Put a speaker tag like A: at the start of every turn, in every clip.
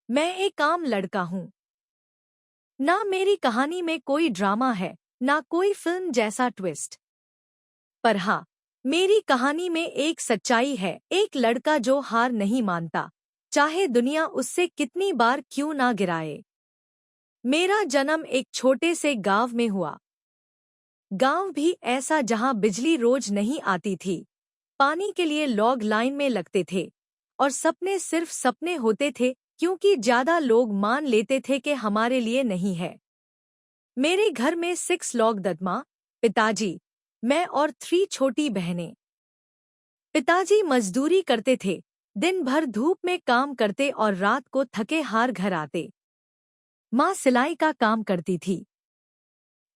A: मैं एक आम लड़का हूँ। ना मेरी कहानी में कोई ड्रामा है, ना कोई फिल्म जैसा ट्विस्ट। पर हाँ, मेरी कहानी में एक सच्चाई है, एक लड़का जो हार नहीं मानता, चाहे दुनिया उससे कितनी बार क्यों ना गिराए। मेरा जन्म एक छोटे से गांव में हुआ। गांव भी ऐसा जहां बिजली रोज नहीं आती थी, पानी के लिए लॉग लाइन में लगते थे, और सपने सिर्फ सपने होते थे क्योंकि ज्यादा लोग मान लेते थे कि हमारे लिए नहीं है। मेरे घर में 6 लोग ददमा, पिताजी, मैं और 3 छोटी बहनें। पिताजी मजदूरी करते थे, दिन भर धूप में काम करते और रात को थके हार घर आते। माँ सिलाई का काम करती थी।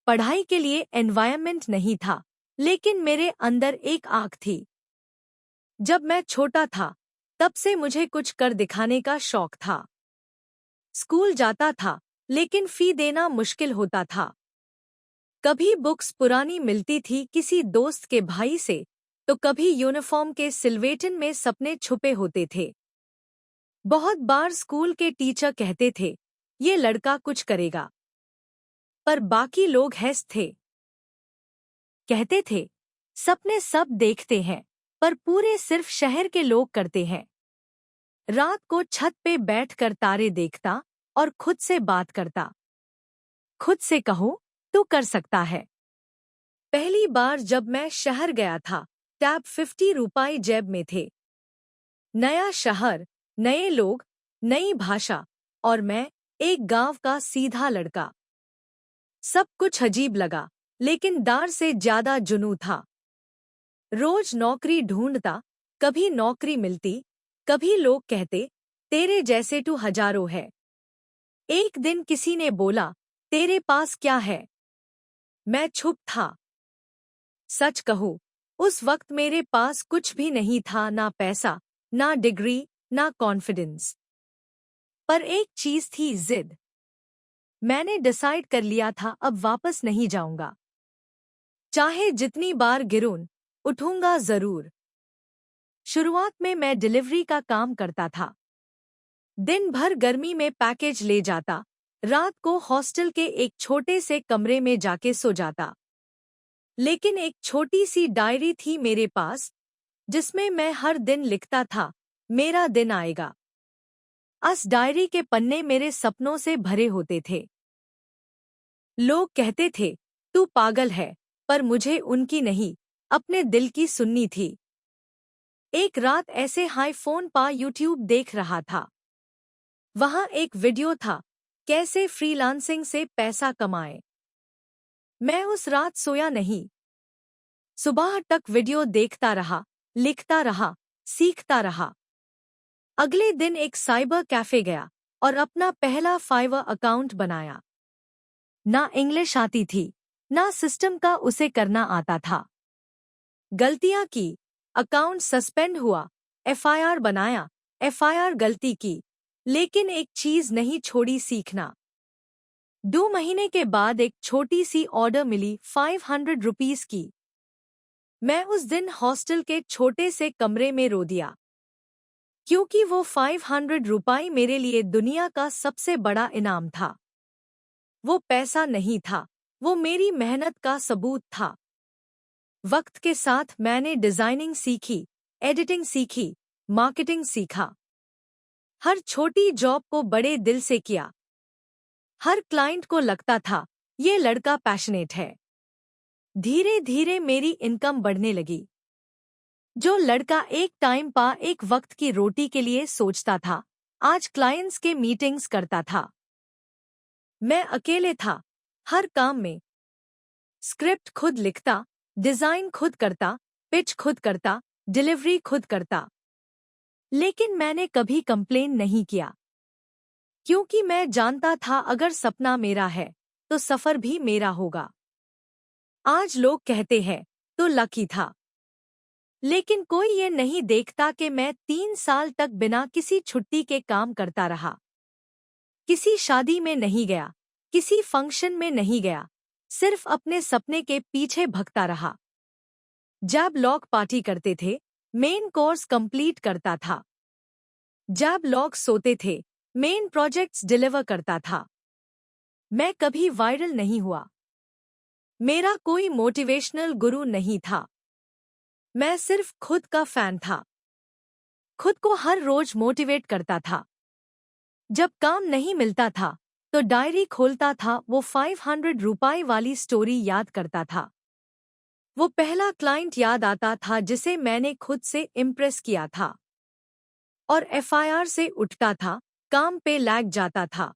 A: पढ़ाई के लिए एनवायरनमेंट नहीं था, लेकिन मेरे अंदर एक आग थी। जब मैं छोटा था, तब से मुझे कुछ कर दिखाने का शौक था। स्कूल जाता था, लेकिन फी देना मुश्किल होता था। कभी बुक्स पुरानी मिलती थी किसी दोस्त के भाई से, तो कभी यूनिफॉर्म के सिलवेटन में सपने छुपे होते थे। बहुत बार स्कूल के टीचर कहते थे, ये लड़का कुछ करेगा। पर बाकी लोग हैस थे। कहते थे, सपने सब देखते हैं, पर पूरे सिर्फ शहर के लोग करते हैं। रात को छत पे बैठकर तारे देखता और खुद से बात करता। खुद से कहो, तू कर सकता है। पहली बार जब मैं शहर गया था, टैब 50 रुपये जेब में थे। नया शहर, नए लोग, नई भाषा, और मैं, एक गांव का सीधा लड़का। सब कुछ अजीब लगा, लेकिन डर से ज्यादा जुनून था। रोज नौकरी ढूंढता, कभी नौकरी मिलती, कभी लोग कहते, तेरे जैसे तू हजारों है। एक दिन किसी ने बोला, तेरे पास क्या है? मैं चुप था। सच कहूं, उस वक्त मेरे पास कुछ भी नहीं था, ना पैसा, ना डिग्री, ना कॉन्फिडेंस। पर एक चीज थी, जिद। मैंने डिसाइड कर लिया था, अब वापस नहीं जाऊंगा। चाहे जितनी बार गिरूं, उठूंगा जरूर। शुरुआत में मैं डिलीवरी का काम करता था। दिन भर गर्मी में पैकेज ले जाता, रात को हॉस्टल के एक छोटे से कमरे में जाके सो जाता। लेकिन एक छोटी सी डायरी थी मेरे पास, जिसमें मैं हर दिन लिखता था, मेरा दिन आएगा। उस डायरी के पन्ने मेरे सपनों से भरे होते थे। लोग कहते थे, तू पागल है, पर मुझे उनकी नहीं, अपने दिल की सुननी थी। एक रात ऐसे हाई फोन पा यूट्यूब देख रहा था। वहां एक वीडियो था, कैसे फ्रीलांसिंग से पैसा कमाए। मैं उस रात सोया नहीं। सुबह तक वीडियो देखता रहा, लिखता रहा, सीखता रहा। अगले दिन एक साइबर कैफे गया और अपना पहला फाइवर अकाउंट बनाया। ना इंग्लिश आती थी, ना सिस्टम का उसे करना आता था। गलतियां की, अकाउंट सस्पेंड हुआ, एफआईआर बनाया, एफआईआर गलती की, लेकिन एक चीज नहीं छोड़ी, सीखना। 2 महीने के बाद एक छोटी सी ऑर्डर मिली, 500 रुपीस की। मैं उस दिन हॉस्टल के छोटे से कमरे में रो दिया, क्योंकि वो 500 रुपये मेरे लिए दुनिया का सबसे बड़ा इनाम था। वो पैसा नहीं था, वो मेरी मेहनत का सबूत था। वक्त के साथ मैंने डिजाइनिंग सीखी, एडिटिंग सीखी, मार्केटिंग सीखा। हर छोटी जॉब को बड़े दिल से किया। हर क्लाइंट को लगता था, ये लड़का पैशनेट है। धीरे धीरे मेरी इनकम बढ़ने लगी। जो लड़का एक टाइम पा एक वक्त की रोटी के लिए सोचता था, आज क्लाइंट्स के मीटिंग्स करता था। मैं अकेले था, हर काम में। स्क्रिप्ट खुद लिखता, डिजाइन खुद करता, पिच खुद करता, डिलीवरी खुद करता। लेकिन मैंने कभी कंप्लेन नहीं किया, क्योंकि मैं जानता था अगर सपना मेरा है, तो सफर भी मेरा होगा। आज लोग कहते हैं, तो लकी था। लेकिन कोई ये नहीं देखता कि मैं 3 साल तक बिना किसी छुट्टी के काम करता रहा। किसी शादी में नहीं गया, किसी फंक्शन में नहीं गया, सिर्फ अपने सपने के पीछे भगता रहा। जब लोग पार्टी करते थे, मेन कोर्स कंप्लीट करता था। जब लोग सोते थे, मेन प्रोजेक्ट्स डिलीवर करता था। मैं कभी वायरल नहीं हुआ। मेरा कोई मोटिवेशनल गुरु नहीं था। मैं सिर्फ खुद का फैन था। खुद को हर रोज मोटिवेट करता था। जब काम नहीं मिलता था तो डायरी खोलता था, वो 500 रुपए वाली स्टोरी याद करता था। वो पहला क्लाइंट याद आता था जिसे मैंने खुद से इम्प्रेस किया था। और एफआईआर से उठता था, काम पे लैग जाता था।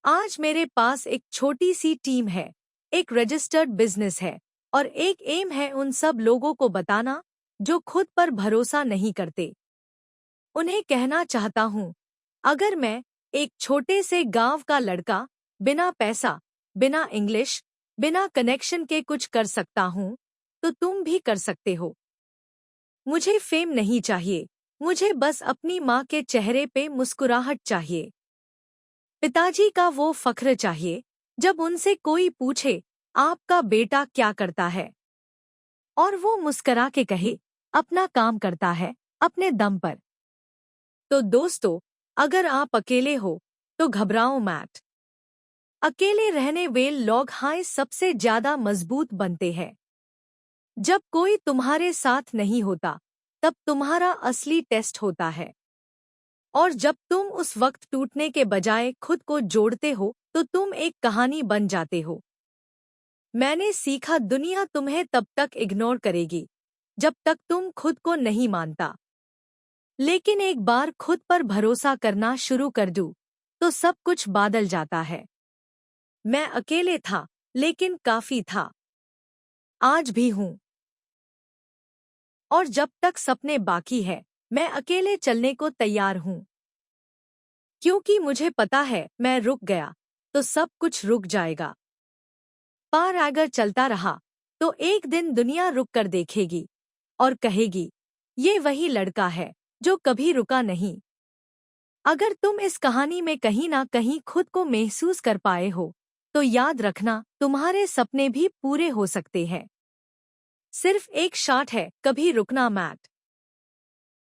A: आज मेरे पास एक छोटी सी टीम है, एक रजिस्टर्ड बिजनेस है और एक एम है उन सब लोगों को बताना जो खुद पर भरोसा नहीं करते। उन्हें कहना चाहता हूँ, अगर मैं एक छोटे से गांव का लड़का बिना पैसा, बिना इंग्लिश, बिना कनेक्शन के कुछ कर सकता हूँ, तो तुम भी कर सकते हो। मुझे फेम नहीं चाहिए, मुझे बस अपनी माँ के चेहरे पे मुस्कुराहट चाहिए। पिताजी का वो फख्र चाहिए जब उनसे कोई पूछे, आपका बेटा क्या करता है? और वो मुस्करा के कहे, अपना काम करता है, अपने दम पर। तो दोस्तों, अगर आप अकेले हो तो घबराओ मत। अकेले रहने वे लोग हाय सबसे ज्यादा मजबूत बनते हैं। जब कोई तुम्हारे साथ नहीं होता तब तुम्हारा असली टेस्ट होता है। और जब तुम उस वक्त टूटने के बजाय खुद को जोड़ते हो तो तुम एक कहानी बन जाते हो। मैंने सीखा, दुनिया तुम्हें तब तक इग्नोर करेगी जब तक तुम खुद को नहीं मानता। लेकिन एक बार खुद पर भरोसा करना शुरू कर दूं तो सब कुछ बदल जाता है। मैं अकेले था लेकिन काफी था। आज भी हूं। और जब तक सपने बाकी है मैं अकेले चलने को तैयार हूं। क्योंकि मुझे पता है मैं रुक गया तो सब कुछ रुक जाएगा। पर अगर चलता रहा तो एक दिन दुनिया रुक कर देखेगी और कहेगी, ये वही लड़का है जो कभी रुका नहीं। अगर तुम इस कहानी में कहीं ना कहीं खुद को महसूस कर पाए हो तो याद रखना, तुम्हारे सपने भी पूरे हो सकते हैं। सिर्फ एक शॉट है, कभी रुकना मत।